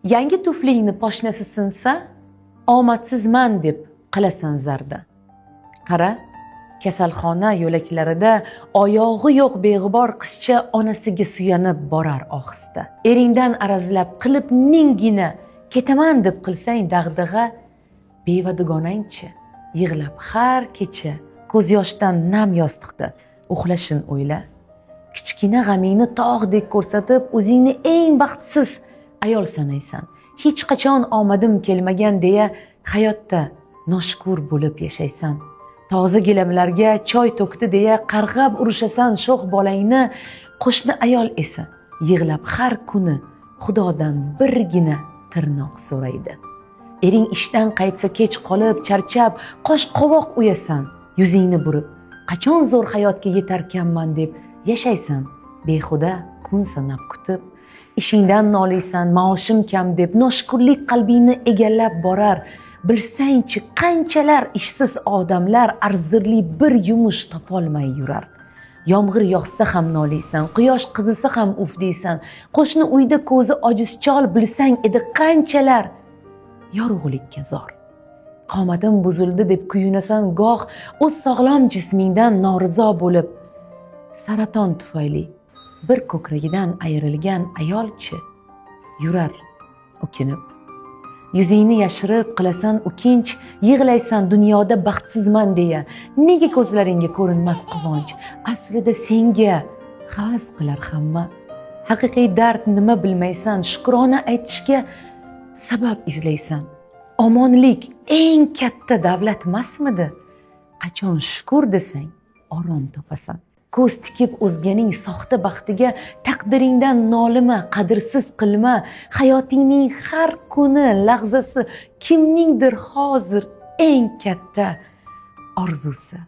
Yangi tuflingni poshnasi sinsa, omadsizman deb qilasan zarda. Qara, kasalxona yo'laklarida oyog'i yo'q beg'ubor qizcha onasiga suyanib borar ohista. Eringdan arazlab qilib minggina ketaman deb qilsang dag'dag'a, beva dugonangchi yig'lab har kecha ko'z yoshdan nam yostiqda uxlashin o'yla. Kichkina g'amingni tog'dek ko'rsatib, o'zingni eng baxtsiz ayol sanaysan. Hech qachon omadim kelmagan deya hayotda noshukur bo'lib yashaysan. Toza gilamlarga choy to'kdi deya qarg'ab urishasan sho'x bolangni. Qo'shni ayol esa yig'lab har kuni Xudodan birgina tirnoq so'raydi. Ering ishdan qaytsa kech qolib, charchab, qosh qovoq uyasan, yuzingni burib, qachon zo'r hayotga yetarkanman deb yashaysan, behuda kun sanab kutib. Ishingdan noliysan, maoshim kam deb, noshukurlik qalbingni egallab borar. Bilsangchi qanchalar ishsiz odamlar arzirli bir yumush topolmay yurar. Yomg'ir yog'sa ham noliysan, quyosh qizisa ham uf deysan. Qo'shni uyda ko'zi ojiz chol bilsang edi qanchalar yorug'likka zor. Qomatim buzildi deb kuyunasan goh, o'z sog'lom jismingdan norizo bo'lib. Saraton tufayli bir ko'kragidan ayrilgan ayolchi yurar o'kinib. Yuzingni yashirib qilasan ukinch, yig'laysan dunyoda baxtsizman deya. Nega ko'zlaringga ko'rinmas quvonch? Aslida senga havas qilar hamma. Haqiqiy dard nima bilmaysan, shukrona aytishga sabab izlaysan. Omonlik eng katta davlatmasmidi? Qachon shukr desang, orom topasan. Ko'z tikib o'zganing soxta baxtiga taqdiringdan nolima, qadrsiz qilma. Hayotingning har kuni, lahzasi kimningdir hozir eng katta orzusi.